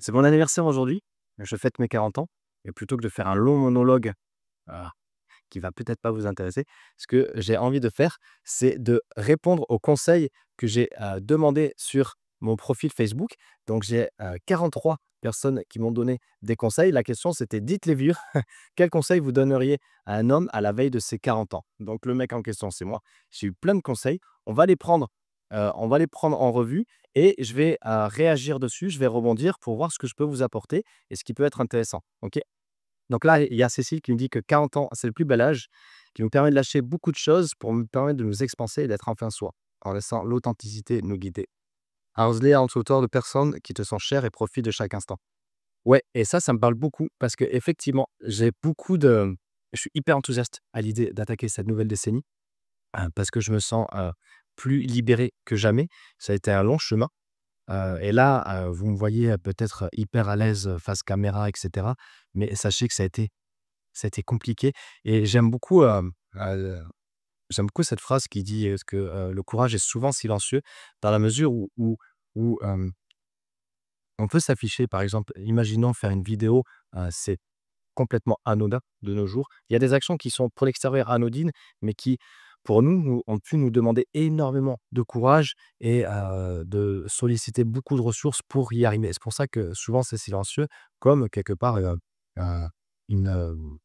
C'est mon anniversaire aujourd'hui, je fête mes 40 ans et plutôt que de faire un long monologue, heu, qui va peut-être pas vous intéresser, ce que j'ai envie de faire, c'est de répondre aux conseils que j'ai, demandés sur mon profil Facebook. Donc j'ai, 43 personnes qui m'ont donné des conseils. La question c'était: «Dites les vieux, quels conseils vous donneriez à un homme à la veille de ses 40 ans?» Donc le mec en question, c'est moi. J'ai eu plein de conseils. On va les prendre en revue et je vais, réagir dessus. Je vais rebondir pour voir ce que je peux vous apporter et ce qui peut être intéressant. OK? Donc là, il y a Cécile qui me dit que 40 ans, c'est le plus bel âge, qui nous permet de lâcher beaucoup de choses pour nous permettre de nous expanser et d'être enfin soi, en laissant l'authenticité nous guider. Arrose-les autour de personnes qui te sont chères et profitent de chaque instant. Ouais, et ça me parle beaucoup parce que effectivement, je suis hyper enthousiaste à l'idée d'attaquer cette nouvelle décennie, parce que je me sens, plus libéré que jamais. Ça a été un long chemin. Et là, vous me voyez, peut-être hyper à l'aise, face caméra et cetera. Mais sachez que ça a été compliqué et j'aime beaucoup cette phrase qui dit, que, «Le courage est souvent silencieux», dans la mesure où on peut s'afficher. Par exemple, imaginons faire une vidéo, c'est complètement anodin de nos jours. Il y a des actions qui sont pour l'extérieur anodines, mais qui, pour nous, ont pu nous demander énormément de courage et de solliciter beaucoup de ressources pour y arriver. C'est pour ça que souvent c'est silencieux, comme quelque part, heu, une,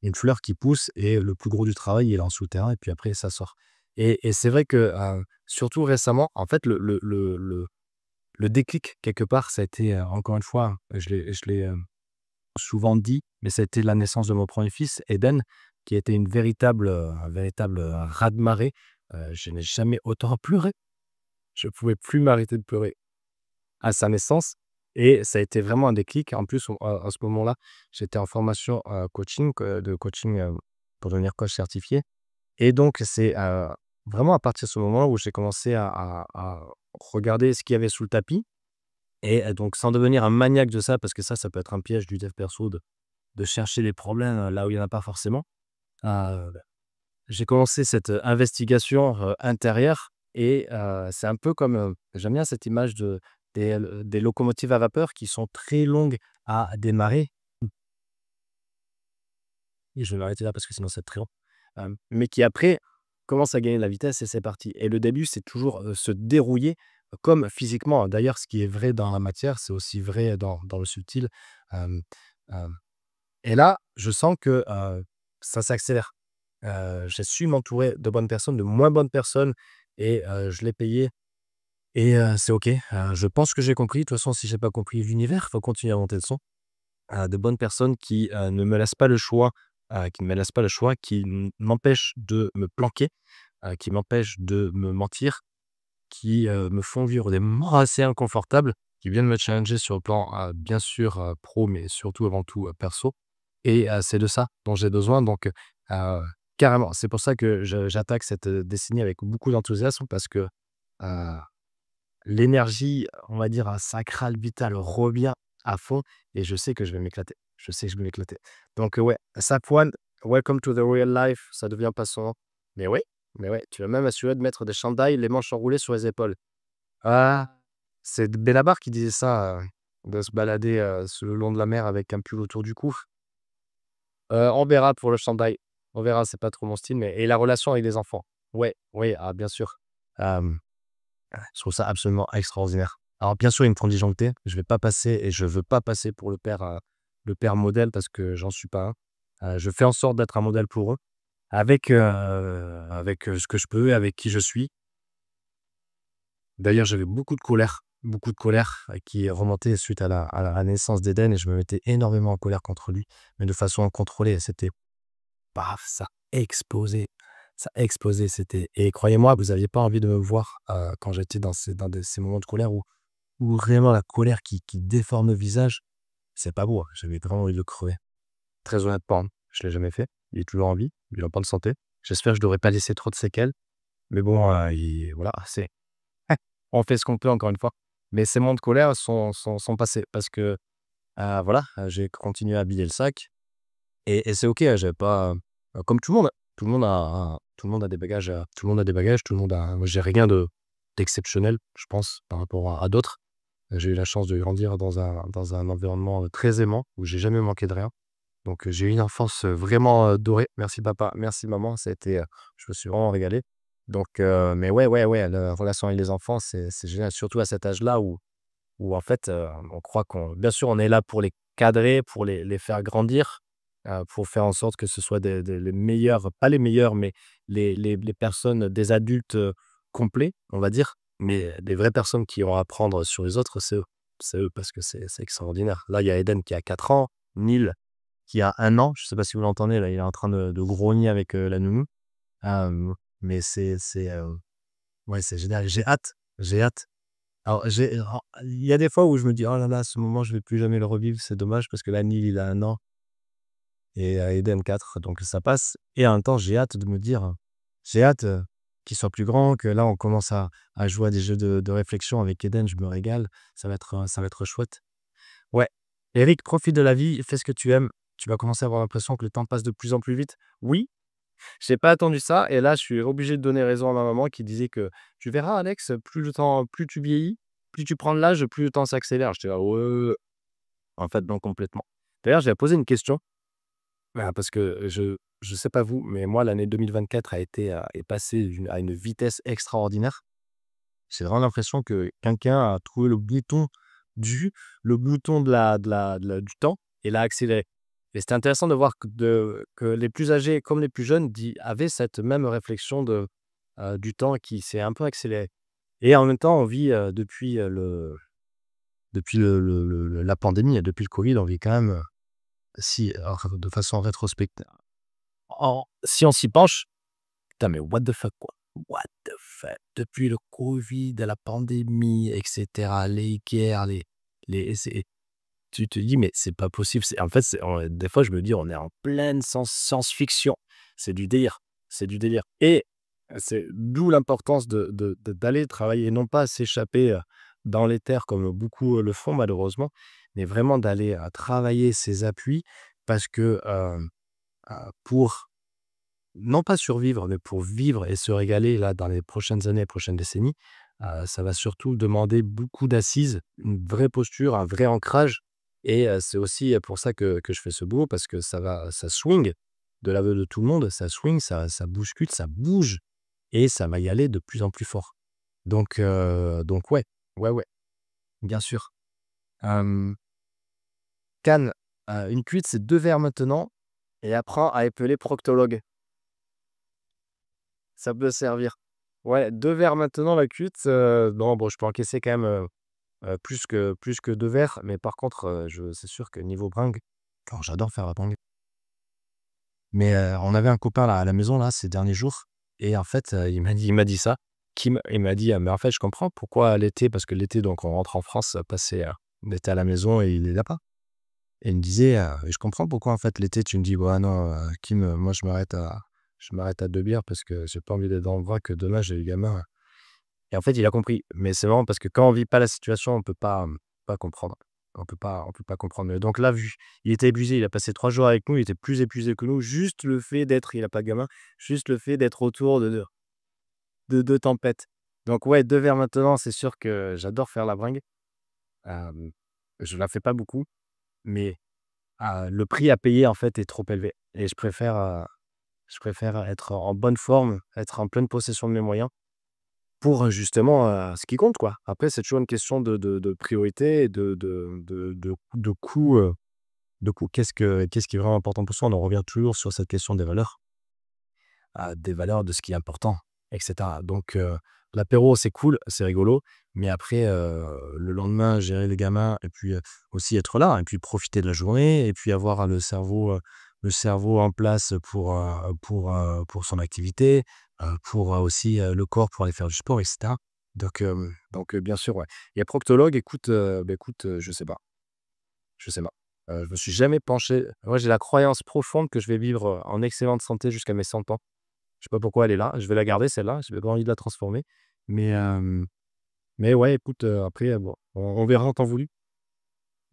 une fleur qui pousse et le plus gros du travail, il est en souterrain et puis après ça sort. Et c'est vrai que, surtout récemment, en fait, le déclic quelque part, ça a été, encore une fois, je l'ai souvent dit, mais ça a été la naissance de mon premier fils, Eden, qui a été un véritable raz-de-marée. Je n'ai jamais autant pleuré. Je pouvais plus m'arrêter de pleurer à sa naissance et ça a été vraiment un déclic. En plus, à ce moment-là, j'étais en formation, coaching, pour devenir coach certifié et donc c'est, vraiment à partir de ce moment-là où j'ai commencé à regarder ce qu'il y avait sous le tapis et donc sans devenir un maniaque de ça, parce que ça peut être un piège du dev perso de chercher les problèmes, là où il y en a pas forcément. Heu, j'ai commencé cette, investigation, intérieure et c'est un peu comme, j'aime bien cette image des locomotives à vapeur qui sont très longues à démarrer. Et je vais m'arrêter là parce que sinon c'est très long. Mais qui après commence à gagner de la vitesse et c'est parti. Et le début, c'est toujours, se dérouiller, comme physiquement, hein. D'ailleurs, ce qui est vrai dans la matière, c'est aussi vrai dans le subtil. Hem, hem Et là, je sens que, ça s'accélère. J'ai su m'entourer de bonnes personnes, de moins bonnes personnes et je l'ai payé et c'est OK. Je pense que j'ai compris. De toute façon, si j'ai pas compris l'univers, faut continuer à monter le son. De bonnes personnes qui, ne me laissent pas le choix, qui m'empêchent de me planquer, qui m'empêchent de me mentir, qui, me font vivre des moments assez inconfortables, qui viennent me challenger sur le plan, bien sûr, pro, mais surtout avant tout, perso. Et c'est de ça dont j'ai besoin donc carrément. C'est pour ça que j'attaque cette, décennie avec beaucoup d'enthousiasme parce que, heu, l'énergie, on va dire, sacrale, vitale revient à fond et je sais que je vais m'éclater. Je sais que je vais m'éclater. Donc ouais, Safwan, welcome to the real life, ça devient passionnant. Mais oui, mais ouais, tu vas même assuré de mettre des chandails, les manches enroulées sur les épaules. Ah, c'est Benabar qui disait ça, de se balader, le long de la mer avec un pull autour du cou. On verra pour le chandail. On verra, c'est pas trop mon style, mais et la relation avec les enfants. Ouais, oui, bien sûr. Hem, je trouve ça absolument extraordinaire. Alors bien sûr, ils me font disjoncter. Je vais pas passer et je veux pas passer pour le père modèle parce que j'en suis pas un. Je fais en sorte d'être un modèle pour eux avec, ce que je peux et avec qui je suis. D'ailleurs, j'avais beaucoup de colère, qui remontait suite à la naissance d'Eden et je me mettais énormément en colère contre lui, mais de façon contrôlée. C'était paf, ça a explosé, c'était et croyez-moi, vous aviez pas envie de me voir, quand j'étais dans ces moments de colère où vraiment la colère qui déforme le visage, c'est pas beau, hein. J'avais vraiment envie de le crever. Très honnêtement, hein, je l'ai jamais fait. Il est toujours en vie, il est en bonne santé. J'espère que je devrais pas laisser trop de séquelles, mais bon, il voilà, on fait ce qu'on peut encore une fois. Mais ces moments de colère sont passés parce que, voilà, j'ai continué à vider le sac et c'est OK, j'avais pas, comme tout le monde, hein. Tout le monde a des bagages, tout le monde a des bagages, tout le monde a moi j'ai rien d'exceptionnel, je pense, par rapport à d'autres. J'ai eu la chance de grandir dans un environnement, très aimant où j'ai jamais manqué de rien. Donc, j'ai eu une enfance, vraiment, dorée. Merci papa, merci maman, ça a été, je me suis vraiment régalé. Donc, mais ouais, ouais, ouais, la relation avec les enfants, c'est génial, surtout à cet âge-là où en fait, on croit qu'on bien sûr, on est là pour les cadrer, pour les faire grandir, pour faire en sorte que ce soit des les meilleurs, pas les meilleurs, mais les personnes, des adultes, complets, on va dire. Mais des vraies personnes qui ont à apprendre sur les autres, c'est eux. C'est eux parce que c'est extraordinaire. Là, il y a Eden qui a 4 ans, Neil qui a 1 an. Je sais pas si vous l'entendez là, il est en train de grogner avec, la nounou. Mais ouais, c'est génial. J'ai hâte, j'ai hâte. Alors il y a des fois où je me dis: «Oh là là, ce moment, je vais plus jamais le revivre, c'est dommage» parce que là, Neil, il a 1 an et Eden 4, donc ça passe et en même temps, j'ai hâte de me dire, j'ai hâte, qu'il soit plus grand, que là, on commence à jouer à des jeux de réflexion avec Eden, je me régale, ça va être chouette. Ouais. Eric, profite de la vie, fais ce que tu aimes. Tu vas commencer à avoir l'impression que le temps passe de plus en plus vite. Oui, j'ai pas attendu ça et là, je suis obligé de donner raison à ma maman qui disait que: «Tu verras Alex, plus tu vieillis, plus tu prends de l'âge, plus le temps s'accélère». J'étais là: «Ouais». En fait, non, complètement. D'ailleurs, j'ai posé une question, parce que je sais pas vous, mais moi, l'année 2024 est passée à une vitesse extraordinaire. J'ai vraiment l'impression que quelqu'un a trouvé du le bouton du temps et l'a accéléré. Et c'était intéressant de voir que les plus âgés comme les plus jeunes avaient cette même réflexion du temps qui s'est un peu accéléré. Et en même temps, on vit, depuis la pandémie et depuis le covid, on vit quand même, si alors de façon rétrospective si on s'y penche, putain mais what the fuck quoi? What the fuck? Depuis le covid, la pandémie et cetera, les guerres, les c'est tu te dis: «Mais c'est pas possible». C'est en fait, des fois je me dis: «On est en pleine science-fiction». C'est du délire, c'est du délire et c'est d'où l'importance d'aller travailler, non pas s'échapper, dans les terres comme beaucoup, le font malheureusement, mais vraiment d'aller, travailler ses appuis parce que, pour non pas survivre, mais pour vivre et se régaler là dans les prochaines années, prochaines décennies, ça va surtout demander beaucoup d'assises, une vraie posture, un vrai ancrage et c'est aussi, pour ça que je fais ce boulot parce que ça swing de l'aveu de tout le monde, ça swing, ça bouscule, ça bouge et ça va y aller de plus en plus fort. Donc ouais, ouais, ouais, bien sûr. Hem, Cannes, une cuite, c'est 2 verres maintenant et apprends à épeler proctologue. Ça peut servir. Ouais, 2 verres maintenant la cuite, non, bon, je peux encaisser quand même, plus que 2 verres, mais par contre, je c'est sûr que niveau bringue, alors j'adore faire la bringue, mais on avait un copain là à la maison là ces derniers jours et en fait, il m'a dit ça, il m'a dit: «Mais en fait, je comprends pourquoi l'été» parce que l'été donc on rentre en France, passer, l'été à la maison et il est là-bas et il me disait, «Je comprends pourquoi en fait l'été tu me dis: "Bah non, Kim, moi je m'arrête à 2 bières parce que j'ai pas envie d'être dans le vrac demain j'ai les gamins". Et en fait, il a compris. Mais c'est marrant parce que quand on vit pas la situation, on peut pas, pas comprendre. On peut pas comprendre. Mais donc là, vu il était épuisé, il a passé 3 jours avec nous, il était plus épuisé que nous. Juste le fait d'être il a pas de gamin, juste le fait d'être autour de tempêtes. Donc ouais, 2 verres maintenant, c'est sûr que j'adore faire la bringue. Hem, je la fais pas beaucoup, mais, le prix à payer, en fait, est trop élevé et je préfère être en bonne forme, être en pleine possession de mes moyens. Pour, justement, ce qui compte, quoi. Après, c'est toujours une question de priorité et de coût, qu'est-ce qui est vraiment important pour soi? On en revient toujours sur cette question des valeurs, de ce qui est important et cetera. Donc, l'apéro, c'est cool, c'est rigolo, mais après, le lendemain, gérer les gamins et puis, aussi être là et puis profiter de la journée et puis avoir le cerveau en place pour son activité, pour, aussi, le corps pour aller faire du sport et cetera. Donc, bien sûr, ouais. Et proctologue, écoute, écoute, je sais pas, je sais pas. Je me suis jamais penché. Moi, j'ai la croyance profonde que je vais vivre, en excellente santé jusqu'à mes 100 ans. Je sais pas pourquoi elle est là. Je vais la garder celle-là, je n'ai pas envie de la transformer. Mais, mais ouais, écoute, après, bon, on verra en temps voulu.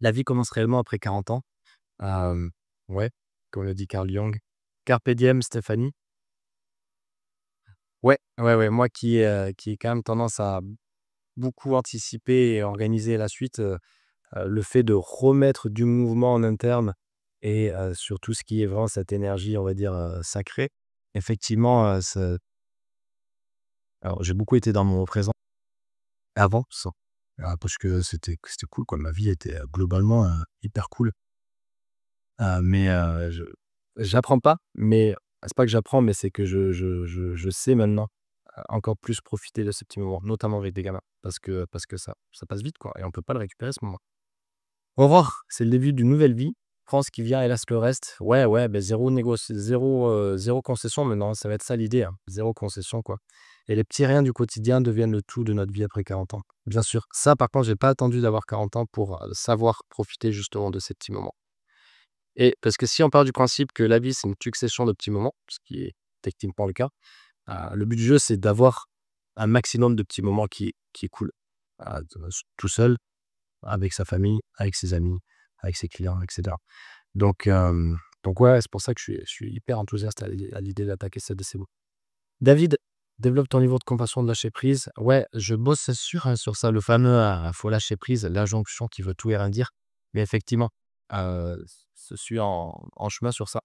La vie commence réellement après 40 ans. Hem, ouais, comme le dit Carl Jung. Carpe diem, Stéphanie. Ouais, ouais, ouais, moi qui ai quand même tendance beaucoup anticipé et organisé la suite, le fait de remettre du mouvement en interne et sur tout ce qui est vraiment cette énergie, on va dire, sacrée. Effectivement, ce alors j'ai beaucoup été dans mon présent avant ça, parce que c'était cool quoi. Ma vie était, globalement, hyper cool. Mais j'apprends pas, mais c'est pas que j'apprends, mais c'est que je sais maintenant, encore plus profiter de ces petits moments, notamment avec des gamins parce que ça passe vite quoi et on peut pas le récupérer ce moment. Au revoir, c'est le début d'une nouvelle vie. France qui vient, hélas le reste. Ouais, ouais, beh, 0 concession maintenant, ça va être ça l'idée, hein. 0 concession, quoi. Et les petits riens du quotidien deviennent le tout de notre vie après 40 ans. Bien sûr. Ça, par contre, j'ai pas attendu d'avoir 40 ans pour, savoir profiter justement de ces petits moments. Et parce que si on part du principe que la vie, c'est une succession de petits moments, ce qui est techniquement le cas, le but du jeu, c'est d'avoir un maximum de petits moments qui est cool. Tout seul, avec sa famille, avec ses amis, avec ses clients, et cetera. Donc, ouais, c'est pour ça que je suis hyper enthousiaste à l'idée d'attaquer cette décennie. David, développe ton niveau de compassion, de lâcher prise. Ouais, je bosse, c'est sûr, hein, sur ça, le fameux, faut lâcher prise, l'injonction qui veut tout et rien dire. Mais effectivement, je suis en chemin sur ça.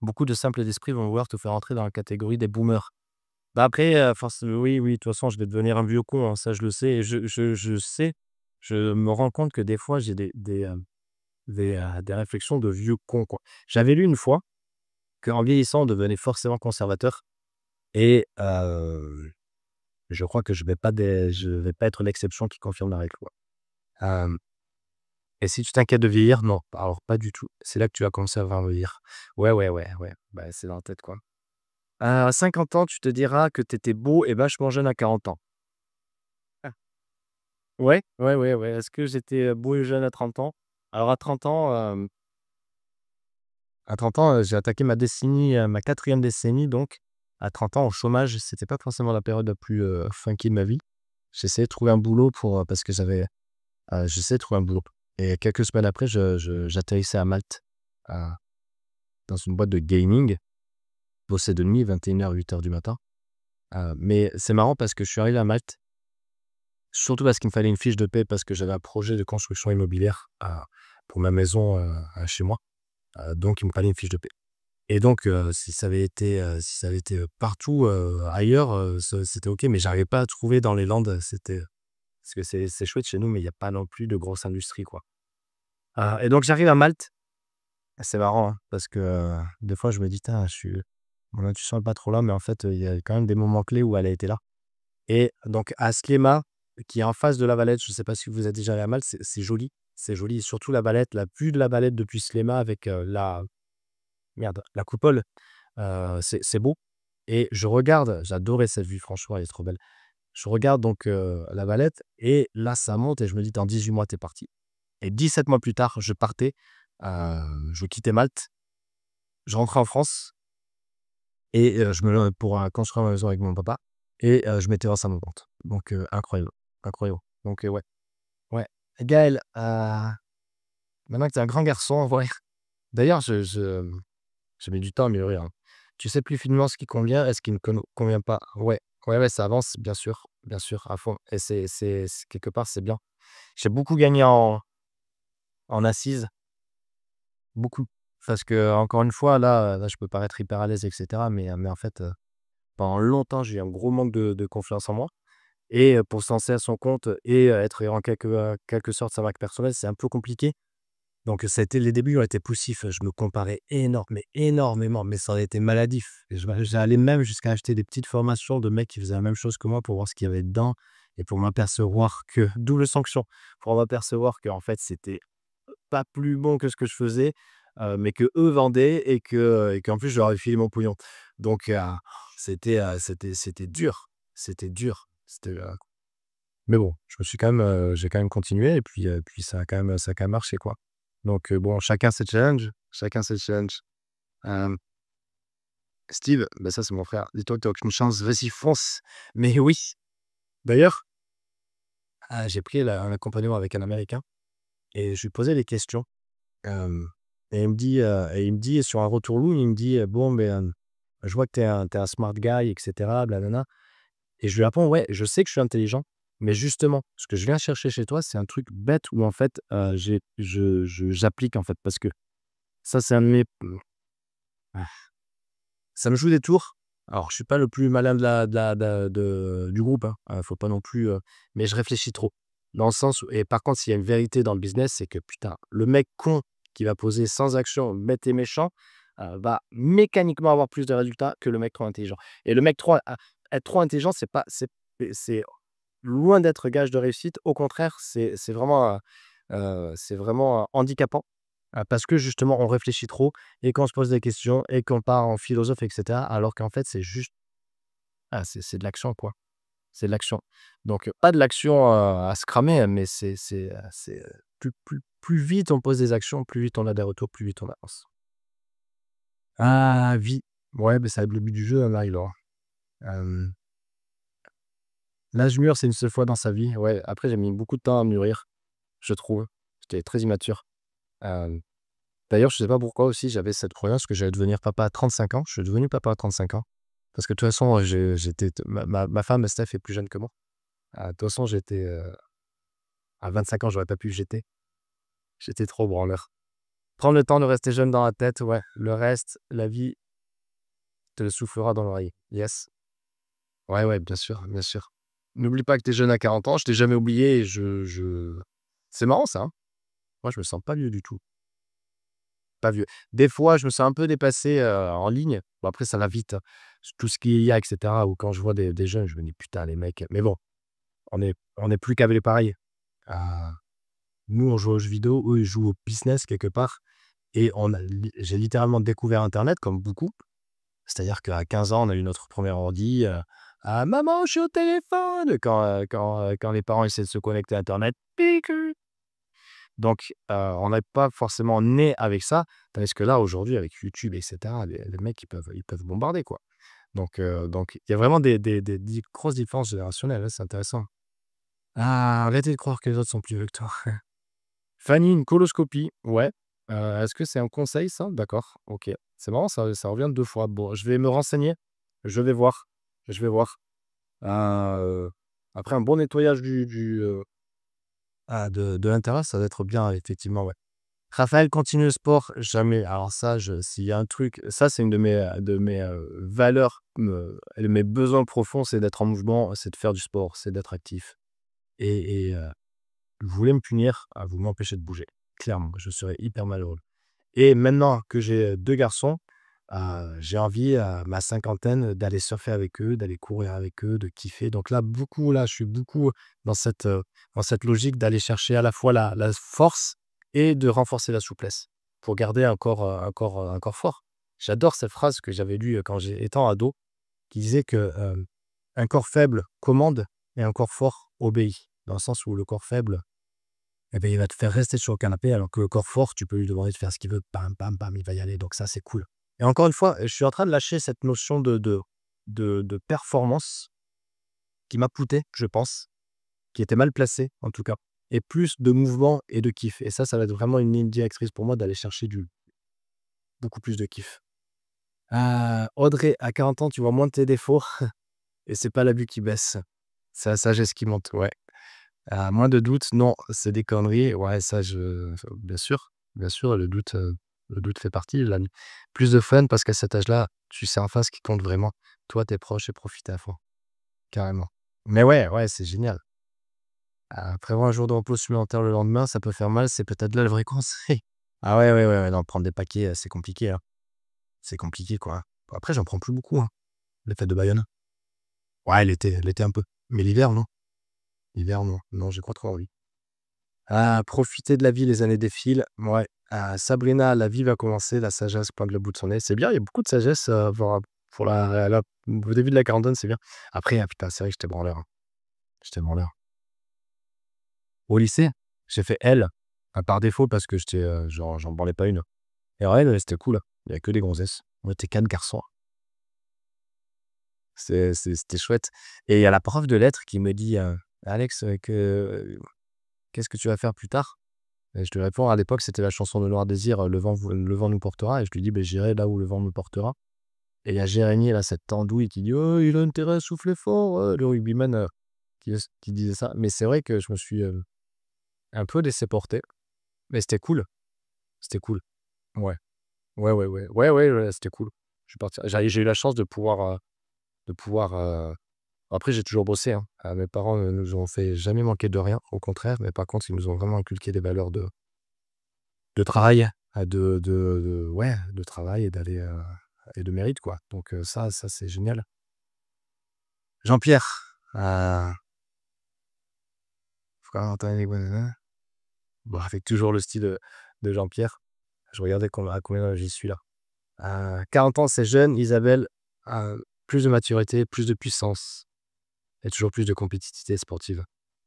Beaucoup de simples d'esprit vont vouloir te faire entrer dans la catégorie des boomers. Bah, après, oui, oui, de toute façon, je vais devenir un vieux con, hein, ça je le sais et je sais, je me rends compte que des fois j'ai des réflexions de vieux con, quoi. J'avais lu une fois qu'en vieillissant, on devenait forcément conservateur et je crois que je vais pas être l'exception qui confirme la règle, quoi. Hem et si tu t'inquiètes de vieillir, non, alors pas du tout. C'est là que tu vas commencer à voir vieillir. Ouais, ouais, ouais, ouais, bah, c'est dans la tête, quoi. À 50 ans, tu te diras que tu étais beau et vachement jeune à 40 ans. Ah. Ouais, ouais, ouais, ouais. Est-ce que j'étais, beau et jeune à 30 ans? Alors à 30 ans, j'ai attaqué ma décennie, ma 4e décennie donc. À 30 ans, au chômage, c'était pas forcément la période la plus, funky de ma vie. J'essayais de trouver un boulot parce que j'essayais de trouver un boulot et quelques semaines après, j'atterrissais à Malte, heu, dans une boîte de gaming. Je bossais de nuit, 21h, 8h du matin. Mais c'est marrant parce que je suis arrivé à Malte, surtout parce qu'il me fallait une fiche de paie parce que j'avais un projet de construction immobilière, pour ma maison, chez moi. Donc il me fallait une fiche de paie. Et donc, si ça avait été, partout, ailleurs, c'était OK, mais j'arrivais pas à trouver dans les Landes, parce que c'est chouette chez nous, mais il y a pas non plus de grosse industrie, quoi. Et donc j'arrive à Malte, c'est marrant, hein, parce que, des fois je me dis: «Tain, mon intuition est pas trop là», mais en fait, il y a quand même des moments clés où elle a été là. Et donc à Sliema, qui est en face de La Valette, je sais pas si vous êtes déjà allé à Malte, c'est joli et surtout La Valette, la vue de La Valette depuis Sliema avec, la coupole. C'est beau et je regarde, j'adorais cette vue, franchement, elle est trop belle. Je regarde donc, la Valette et là, ça monte et je me dis: «Dans 18 mois, tu es parti» et 17 mois plus tard, je partais, je quittais Malte, je rentrais en France et pour, construire ma maison avec mon papa et je mettais en à mon compte. Donc, incroyable, incroyable. Donc, ouais, ouais. Gaël, maintenant que tu es un grand garçon, en vrai, d'ailleurs, j'ai mis du temps à mûrir, hein. Tu sais plus finement ce qui convient et ce qui ne convient pas. Ouais, ouais, ouais, ça avance, bien sûr, à fond. Et quelque part, c'est bien. J'ai beaucoup gagné en assises, beaucoup. Parce que encore une fois, là, je peux paraître hyper à l'aise, et cetera. Mais en fait, pendant longtemps, j'ai eu un gros manque de confiance en moi. Et pour se lancer à son compte et être en quelque sorte sa marque personnelle, c'est un peu compliqué. Donc ça a été les débuts ont été poussifs, je me comparais mais énormément, mais ça aurait été maladif et j'allais même jusqu'à acheter des petites formations de mecs qui faisaient la même chose que moi pour voir ce qu'il y avait dedans et pour m'apercevoir que double sanction, pour m'apercevoir qu'en fait c'était pas plus bon que ce que je faisais, mais qu'eux vendaient et qu'en plus je leur avais filé mon pognon. Donc c'était dur, c'était dur, mais bon, j'ai quand même continué et puis ça a quand même marché, quoi. Donc bon, chacun ses challenges. Hem, Steve, bah, ça, c'est mon frère. Dis-toi que tu as aucune chance, vas-y fonce. Mais oui, d'ailleurs, j'ai pris un accompagnement avec un Américain et je lui posais des questions, hem et il me dit sur un retour lourd, il me dit: «Bon, mais je vois que tu es un smart guy et cetera, bla et je lui réponds: «Ouais, je sais que je suis intelligent, Mais justement, ce que je viens chercher chez toi, c'est un truc bête où en fait, j'applique en fait parce que ça, c'est un de mes ah, ça me joue des tours. Alors je suis pas le plus malin du groupe, hein, faut pas non plus, mais je réfléchis trop. Dans le sens où et par contre, s'il y a une vérité dans le business, c'est que putain, le mec con qui va poser sans action, bête et méchant, va mécaniquement avoir plus de résultats que le mec trop intelligent. Et le mec trop être trop intelligent, c'est pas c'est loin d'être gage de réussite. Au contraire, c'est vraiment, handicapant, parce que justement on réfléchit trop et qu'on se pose des questions et qu'on part en philosophe et cetera, alors qu'en fait c'est juste c'est de l'action quoi. C'est de l'action. Donc, pas de l'action, à se cramer, mais plus vite on pose des actions, plus vite on a des retours, plus vite on avance. Ah, vie. Ouais, mais ça va être le but du jeu, hein, Marie-Laure. Hem, L'âge mûr, c'est une seule fois dans sa vie. Ouais, après j'ai mis beaucoup de temps à mûrir, je trouve. J'étais très immature. Hem, D'ailleurs, je sais pas pourquoi aussi j'avais cette croyance que j'allais devenir papa à 35 ans. Je suis devenu papa à 35 ans. Parce que de toute façon, j'étais ma femme, Steph, est plus jeune que moi. De toute façon, à 25 ans, j'aurais pas pu jeter. J'étais trop branleur. Prendre le temps de rester jeune dans la tête, ouais. Le reste, la vie te le soufflera dans l'oreille. Yes. Ouais, ouais, bien sûr, bien sûr. N'oublie pas que tu es jeune à 40 ans, je t'ai jamais oublié et c'est marrant ça, hein. Moi, je me sens pas vieux du tout, pas vieux. Des fois, je me sens un peu dépassé, en ligne. Bon après ça va vite, hein. Tout ce qui est IA et cetera ou quand je vois des jeunes, je me dis: «Putain les mecs» mais bon, on est plus câblés pareil. Ah, nous, on joue aux jeux vidéo, eux, ils jouent au business quelque part et j'ai littéralement découvert internet comme beaucoup. C'est-à-dire qu'à 15 ans, on a eu notre premier ordi, «Ah maman, je suis au téléphone!» quand les parents essaient de se connecter à internet. Pique. Donc, on n'est pas forcément né avec ça, tandis que là, aujourd'hui, avec YouTube et cetera, les mecs, ils peuvent bombarder, quoi. Donc il y a vraiment des grosses différences générationnelles, hein, c'est intéressant. Ah, arrêtez de croire que les autres sont plus vieux que toi. Fanny, une coloscopie, ouais. Est-ce que c'est un conseil ça? D'accord, OK. C'est marrant, ça revient 2 fois. Bon, je vais me renseigner, je vais voir, je vais voir. Heu, Après un bon nettoyage de l'intérieur, ça va être bien effectivement, ouais. Raphaël, continue le sport, jamais. Alors ça, s'il y a un truc ça c'est une de mes valeurs, de mes besoins profonds, c'est d'être en mouvement, c'est de faire du sport, c'est d'être actif et vous voulez me punir, vous m'empêchez de bouger. Clairement, je serais hyper malheureux. Et maintenant que j'ai 2 garçons, j'ai envie, à ma cinquantaine, d'aller surfer avec eux, d'aller courir avec eux, de kiffer. Donc là, je suis beaucoup dans cette logique d'aller chercher à la fois la force et de renforcer la souplesse pour garder un corps fort. J'adore cette phrase que j'avais lue, quand étant ado, qui disait que, «Un corps faible commande et un corps fort obéit». Dans le sens où le corps faible eh beh, il va te faire rester sur le canapé alors que le corps fort, tu peux lui demander de faire ce qu'il veut, bam, bam, bam, il va y aller, donc ça, c'est cool. Et encore une fois, je suis en train de lâcher cette notion de performance qui m'a coûté, je pense, qui était mal placée, en tout cas, et plus de mouvement et de kiff. Et ça va être vraiment une ligne directrice pour moi d'aller chercher du beaucoup plus de kiff. Audrey, à 40 ans, tu vois moins de tes défauts et c'est pas l'abus qui baisse, c'est la sagesse qui monte, ouais. Moins de doute, non, c'est des conneries. Ouais, ça bien sûr, le doute fait partie de la plus de fun parce qu'à cet âge-là, tu sais en face ce qui compte vraiment. Toi, tes proches et profiter à fond, carrément. Mais ouais, ouais, c'est génial. Prévoir un jour de repos supplémentaire le lendemain, ça peut faire mal, c'est peut-être là le vrai conseil. Ah ouais, ouais, ouais, ouais, non, prendre des paquets, c'est compliqué, hein. C'est compliqué, quoi. Bon, après, j'en prends plus beaucoup, hein, les fêtes de Bayonne. Ouais, l'été un peu, mais l'hiver, non. L'hiver, non. Non, j'ai pas trop envie. Profiter de la vie, les années défilent. Ouais. Sabrina, la vie va commencer, la sagesse pointe le bout de son nez. C'est bien, il y a beaucoup de sagesse, pour au début de la quarantaine, c'est bien. Après, putain, c'est vrai que j'étais branleur, hein. J'étais branleur. Au lycée, j'ai fait L, par défaut parce que genre, j'en branlais pas une. Et en L, c'était cool, hein. Il y avait que des gonzesses. On était 4 garçons. C'était chouette. Et il y a la prof de lettres qui me dit, «Alex, qu'est-ce que tu vas faire plus tard?» Et je lui réponds, à l'époque, c'était la chanson de Noir Désir, Le vent nous portera et je lui dis: «Beh, j'irai là où le vent me portera». Et il y a Jérémy, là, cette andouille qui dit: «Oh, il a intérêt à souffler fort, le rugbyman», qui disait ça. Mais c'est vrai que je me suis un peu laissé porter. Mais c'était cool. C'était cool. Ouais. Ouais, ouais, ouais. Ouais, ouais, ouais, c'était cool. Je suis parti. J'ai eu la chance de pouvoir. Après, j'ai toujours bossé, hein. Mes parents ne nous ont fait jamais manquer de rien, au contraire. Mais par contre, ils nous ont vraiment inculqué des valeurs de travail, ouais, de travail et d'aller et de mérite, quoi. Donc, ça, c'est génial. Jean-Pierre, frère Antoine et Gwendolen. Bon, avec toujours le style de Jean-Pierre. Je regardais à combien j'y suis là. 40 ans, c'est jeune. Isabelle, plus de maturité, plus de puissance et toujours plus de compétitivité sportive.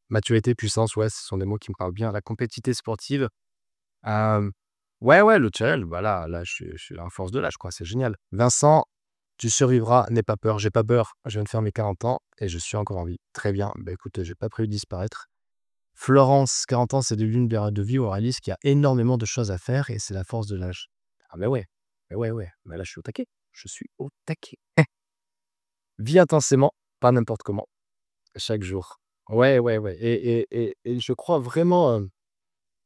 Maturité, puissance, ouais, ce sont des mots qui me parlent bien. La compétitivité sportive, ouais, ouais, le challenge, bah là, je suis à force de l'âge, quoi, c'est génial. Vincent, tu survivras, n'aie pas peur. J'ai pas peur, je viens de faire mes 40 ans et je suis encore en vie. Très bien, bah écoute, j'ai pas prévu de disparaître. Florence, 40 ans, c'est devenu une période de vie où on réalise qu'il y a énormément de choses à faire et c'est la force de l'âge. Ah mais ouais, ouais, mais là je suis au taquet. Je suis au taquet. Vis intensément, pas n'importe comment, chaque jour. Ouais, ouais, ouais. Et je crois vraiment,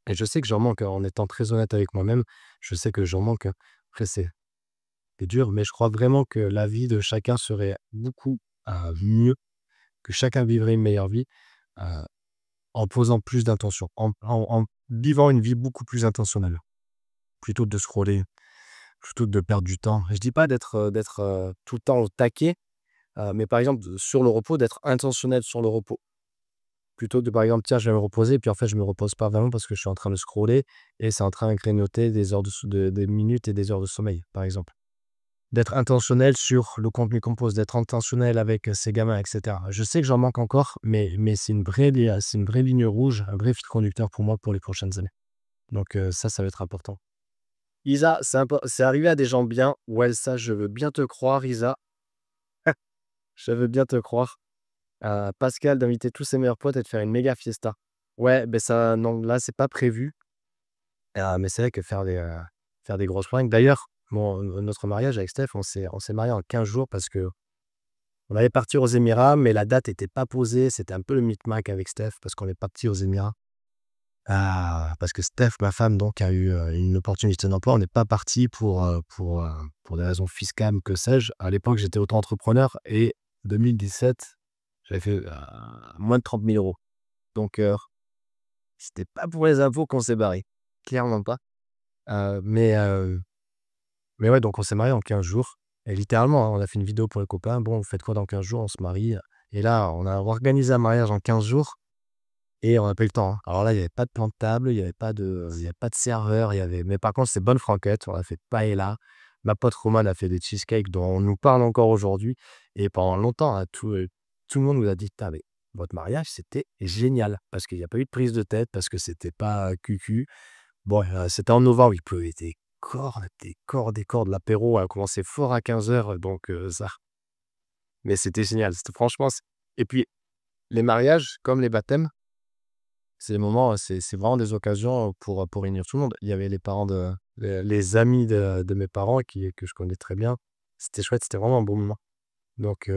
et je sais que j'en manque, hein, en étant très honnête avec moi-même, je sais que j'en manque, hein. Après, c'est dur, mais je crois vraiment que la vie de chacun serait beaucoup mieux, que chacun vivrait une meilleure vie euh, en posant plus d'intention, en vivant une vie beaucoup plus intentionnelle, plutôt que de scroller, plutôt que de perdre du temps. Je dis pas d'être tout le temps au taquet, mais par exemple, sur le repos, d'être intentionnel sur le repos. Plutôt que de, par exemple, tiens, je vais me reposer, puis en fait, je me repose pas vraiment parce que je suis en train de scroller et c'est en train de grignoter des heures des minutes et des heures de sommeil, par exemple. D'être intentionnel sur le contenu qu'on pose, d'être intentionnel avec ses gamins, et cetera. Je sais que j'en manque encore, mais c'est une vraie ligne rouge, un vrai fil conducteur pour moi pour les prochaines années. Donc ça va être important. Isa, c'est arrivé à des gens bien. Ouais, ça, je veux bien te croire, Isa. Je veux bien te croire. Pascal d'inviter tous ses meilleurs potes et de faire une méga fiesta. Ouais, ben ça, non, là, c'est pas prévu. Mais c'est vrai que faire des grosses fringues. D'ailleurs, notre mariage avec Steph, on s'est marié en 15 jours parce que on allait partir aux Émirats, mais la date était pas posée. C'était un peu le micmac avec Steph parce qu'on est parti aux Émirats. Parce que Steph, ma femme, donc, a eu une opportunité d'emploi. On n'est pas parti pour des raisons fiscales, que sais-je. À l'époque, j'étais auto-entrepreneur et 2017, j'avais fait moins de 30 000 euros. Donc, c'était pas pour les impôts qu'on s'est barré. Clairement pas. Mais ouais, donc on s'est marié en 15 jours. Et littéralement, hein, on a fait une vidéo pour les copains. Bon, vous faites quoi dans 15 jours? On se marie. Et là, on a organisé un mariage en 15 jours et on n'a pas eu le temps, hein. Alors là, il n'y avait pas de plan de table, il y avait pas de serveur. Mais par contre, c'est bonne franquette. On a fait paella. Ma pote Romane a fait des cheesecakes dont on nous parle encore aujourd'hui. Et pendant longtemps, hein, tout le monde nous a dit, putain, mais votre mariage, c'était génial. Parce qu'il n'y a pas eu de prise de tête, parce que c'était pas cucu. Bon, c'était en novembre, il pleuvait des cordes, des cordes, des cordes. L'apéro a commencé fort à 15 h, donc ça, mais c'était génial. C'était franchement et puis les mariages, comme les baptêmes, c'est des moments, c'est vraiment des occasions pour réunir tout le monde. Il y avait les parents les amis de mes parents que je connais très bien. C'était chouette, c'était vraiment un bon moment. Donc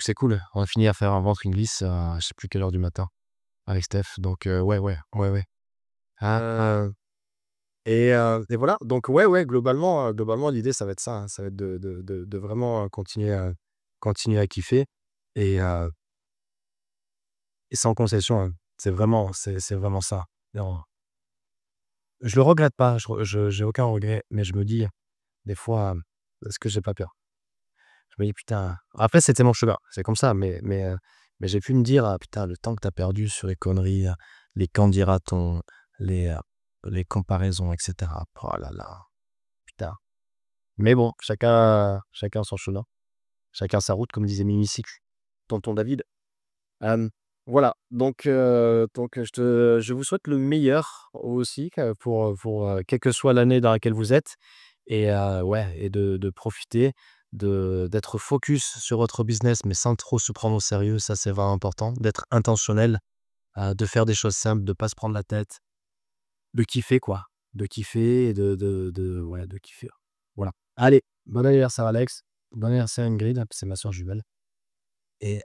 c'est cool. On a fini à faire un ventre glisse à je sais plus quelle heure du matin avec Steph. Donc ouais, ouais, ouais, ouais. Heu et voilà, donc ouais, ouais, globalement, l'idée, ça va être ça, hein, ça va être de vraiment continuer à kiffer et sans concession, hein. C'est vraiment ça. Non, je le regrette pas, j'ai aucun regret, mais je me dis des fois, «Est-ce que j'ai pas peur?» Je me dis: «Putain». Après, c'était mon chemin, c'est comme ça, mais j'ai pu me dire: «Ah putain, le temps que tu as perdu sur les conneries, les qu'en dira-t-on, les, heu, les comparaisons et cetera». Oh là là, putain. Mais bon, chacun son chemin, chacun sa route, comme disait Mimi Cycle, tonton David. Hem, voilà, donc je vous souhaite le meilleur aussi, quelle que soit l'année dans laquelle vous êtes et ouais et de profiter, d'être focus sur votre business, mais sans trop se prendre au sérieux, ça, c'est vraiment important. D'être intentionnel, de faire des choses simples, de pas se prendre la tête, de kiffer quoi, de kiffer et ouais, de kiffer. Voilà. Allez, bon anniversaire Alex, bon anniversaire Ingrid, c'est ma sœur jumelle et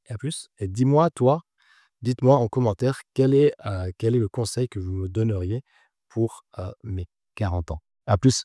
et à plus. Et dites-moi en commentaire quel est le conseil que vous me donneriez pour mes 40 ans. À plus.